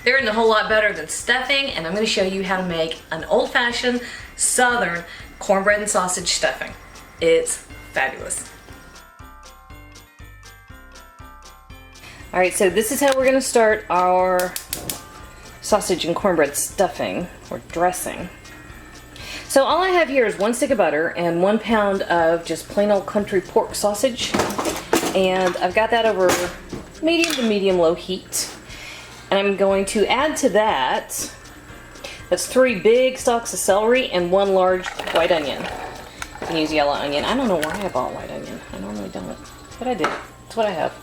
They're a whole lot better than stuffing, and I'm going to show you how to make an old-fashioned Southern cornbread and sausage stuffing. It's fabulous. Alright, so this is how we're going to start our sausage and cornbread stuffing, or dressing. So all I have here is 1 stick of butter and 1 pound of just plain old country pork sausage. And I've got that over medium to medium-low heat. And I'm going to add to that, that's 3 big stalks of celery and 1 large white onion. You can use yellow onion. I don't know why I bought white onion. I normally don't, but I did. That's what I have.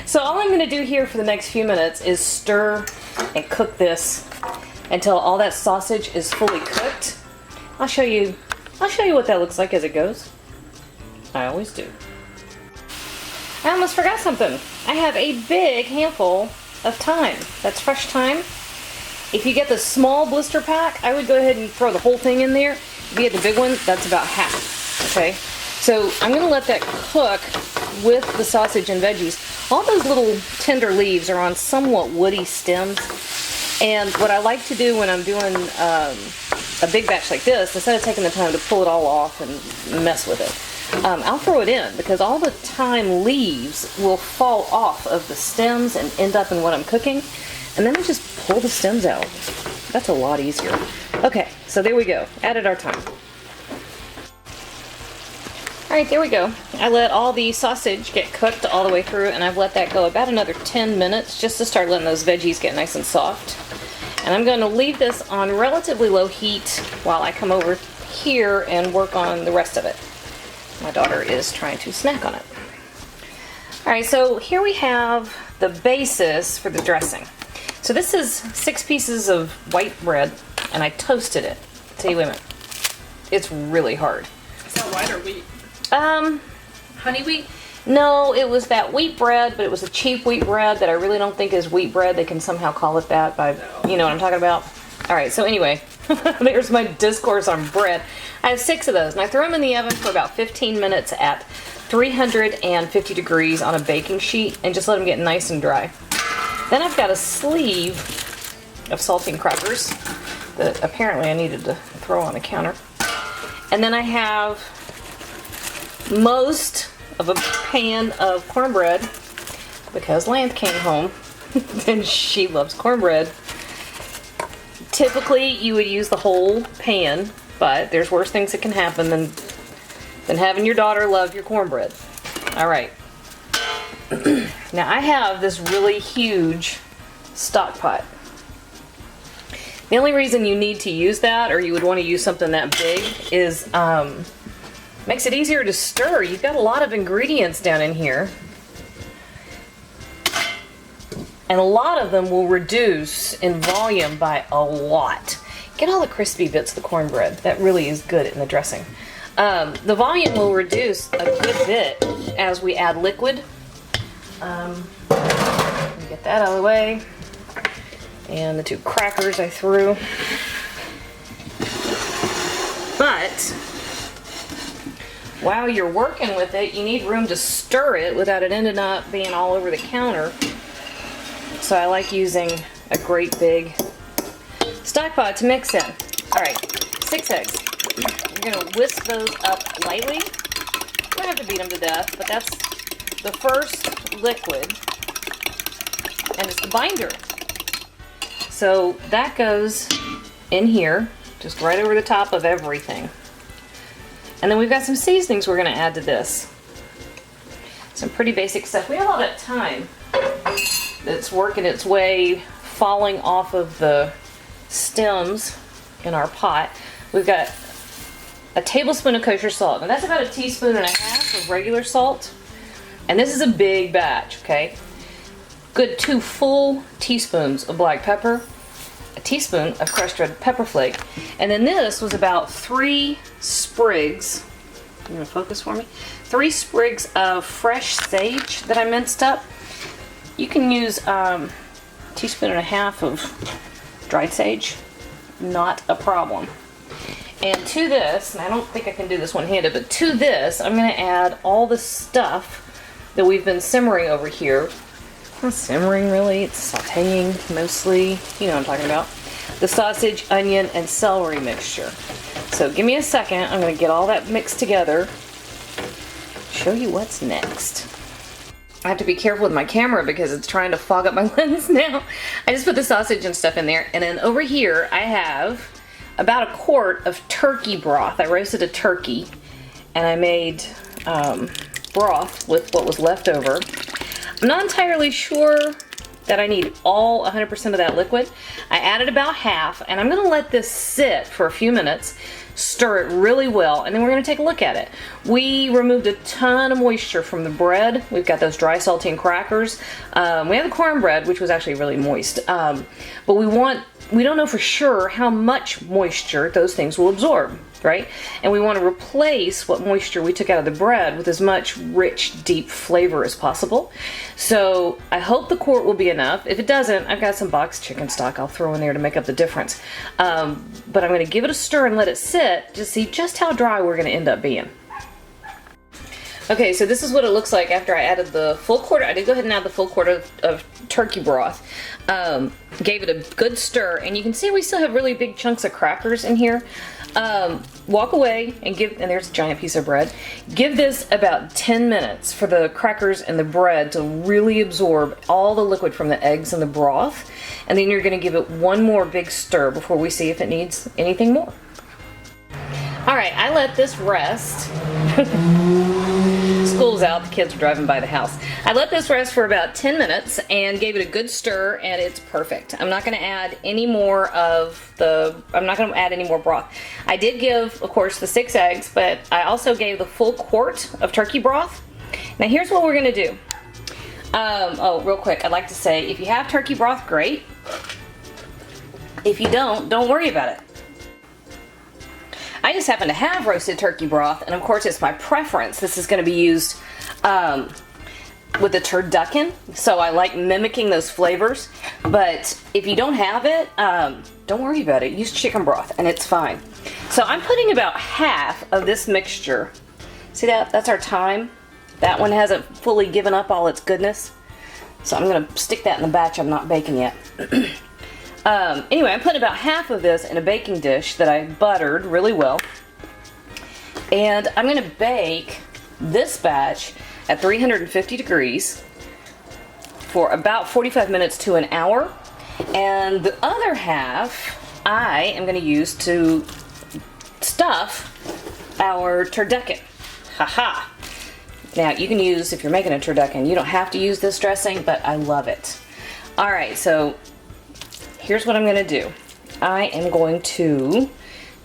So all I'm going to do here for the next few minutes is stir and cook this until all that sausage is fully cooked. I'll show you what that looks like as it goes. I always do. I almost forgot something. I have a big handful of thyme. That's fresh thyme. If you get the small blister pack, I would go ahead and throw the whole thing in there. If you get the big one, that's about half. Okay? So I'm going to let that cook with the sausage and veggies. All those little tender leaves are on somewhat woody stems. And what I like to do when I'm doing a big batch like this, instead of taking the time to pull it all off and mess with it, I'll throw it in, because all the thyme leaves will fall off of the stems and end up in what I'm cooking. And then I just pull the stems out. That's a lot easier. Okay, so there we go. Added our thyme. Alright, there we go. I let all the sausage get cooked all the way through, and I've let that go about another 10 minutes just to start letting those veggies get nice and soft. And I'm going to leave this on relatively low heat while I come over here and work on the rest of it. My daughter is trying to snack on it. Alright, so here we have the basis for the dressing. So this is 6 pieces of white bread, and I toasted it. Tell you, wait a minute. It's really hard. Is that white or wheat? Honey wheat? No, it was that wheat bread, but it was a cheap wheat bread that I really don't think is wheat bread. They can somehow call it that by, you know what I'm talking about? Alright, so anyway, there's my discourse on bread. I have 6 of those, and I threw them in the oven for about 15 minutes at 350 degrees on a baking sheet, and just let them get nice and dry. Then I've got a sleeve of saltine crackers that apparently I needed to throw on the counter. And then I have most of a pan of cornbread, because Lance came home and she loves cornbread. Typically you would use the whole pan, but there's worse things that can happen than having your daughter love your cornbread. Alright. Now I have this really huge stock pot. The only reason you need to use that, or you would want to use something that big, is makes it easier to stir. You've got a lot of ingredients down in here. And a lot of them will reduce in volume by a lot. Get all the crispy bits of the cornbread. That really is good in the dressing. The volume will reduce a good bit as we add liquid. Let me get that out of the way. And the 2 crackers I threw. But while you're working with it, you need room to stir it without it ending up being all over the counter. So I like using a great big stock pot to mix in. Alright, 6 eggs. You're going to whisk those up lightly. You don't have to beat them to death, but that's the first liquid. And it's the binder. So that goes in here, just right over the top of everything. And then we've got some seasonings we're going to add to this. Some pretty basic stuff. We have all that thyme that's working its way, falling off of the stems in our pot. We've got a tablespoon of kosher salt. And that's about 1.5 teaspoons of regular salt. And this is a big batch, okay? Good 2 full teaspoons of black pepper, a teaspoon of crushed red pepper flake, and then this was about 3 sprigs. You gonna focus for me? 3 sprigs of fresh sage that I minced up. You can use 1.5 teaspoons of dried sage, not a problem. And to this, and I don't think I can do this one-handed, but to this, I'm going to add all the stuff that we've been simmering over here not simmering really, it's sauteing mostly. You know what I'm talking about. The sausage, onion, and celery mixture. So give me a second, I'm gonna get all that mixed together, show you what's next. I have to be careful with my camera because it's trying to fog up my lens now. I just put the sausage and stuff in there, and then over here I have about a quart of turkey broth. I roasted a turkey, and I made broth with what was left over. I'm not entirely sure that I need all 100% of that liquid. I added about half, and I'm gonna let this sit for a few minutes, stir it really well, and then we're gonna take a look at it. We removed a ton of moisture from the bread. We've got those dry saltine crackers. We have the cornbread, which was actually really moist. But we don't know for sure how much moisture those things will absorb, right? And we want to replace what moisture we took out of the bread with as much rich, deep flavor as possible. So I hope the quart will be enough. If it doesn't, I've got some boxed chicken stock I'll throw in there to make up the difference. But I'm going to give it a stir and let it sit to see just how dry we're going to end up being. Okay, so this is what it looks like after I added the full quart. I did go ahead and add the full quart of turkey broth. Gave it a good stir, and you can see we still have really big chunks of crackers in here. Walk away and and there's a giant piece of bread. Give this about 10 minutes for the crackers and the bread to really absorb all the liquid from the eggs and the broth. And then you're gonna give it one more big stir before we see if it needs anything more. All right, I let this rest. School's out, the kids are driving by the house. I let this rest for about 10 minutes and gave it a good stir, and it's perfect. I'm not gonna add any more broth. I did give, of course, the 6 eggs, but I also gave the full quart of turkey broth. Now here's what we're gonna do. Oh, real quick, I'd like to say, if you have turkey broth, great. If you don't worry about it. I just happen to have roasted turkey broth, and of course it's my preference. This is going to be used with the turducken, so I like mimicking those flavors. But if you don't have it, don't worry about it. Use chicken broth, and it's fine. So I'm putting about half of this mixture. See that? That's our thyme. That one hasn't fully given up all its goodness. So I'm going to stick that in the batch I'm not baking yet. Anyway, I put about half of this in a baking dish that I buttered really well. And I'm going to bake this batch at 350 degrees for about 45 minutes to an hour. And the other half I am going to use to stuff our turducken. Haha. Now you can use, if you're making a turducken, you don't have to use this dressing, but I love it. Alright, so here's what I'm going to do. I am going to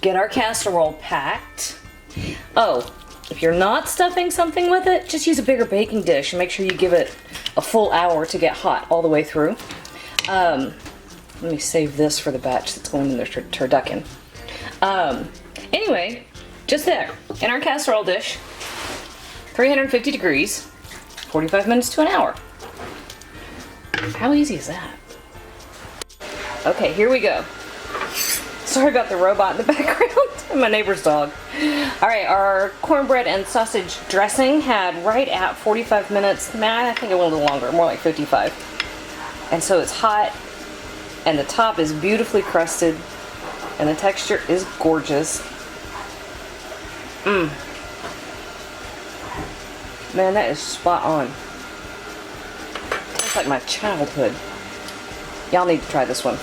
get our casserole packed. Oh, if you're not stuffing something with it, just use a bigger baking dish and make sure you give it a full hour to get hot all the way through. Let me save this for the batch that's going in the turducken. Anyway, just there, in our casserole dish, 350 degrees, 45 minutes to an hour. How easy is that? Okay, here we go. Sorry about the robot in the background. My neighbor's dog. Alright, our cornbread and sausage dressing had right at 45 minutes. Nah, I think it went a little longer, more like 55. And so it's hot, and the top is beautifully crusted, and the texture is gorgeous. Man, that is spot on. Tastes like my childhood. Y'all need to try this one.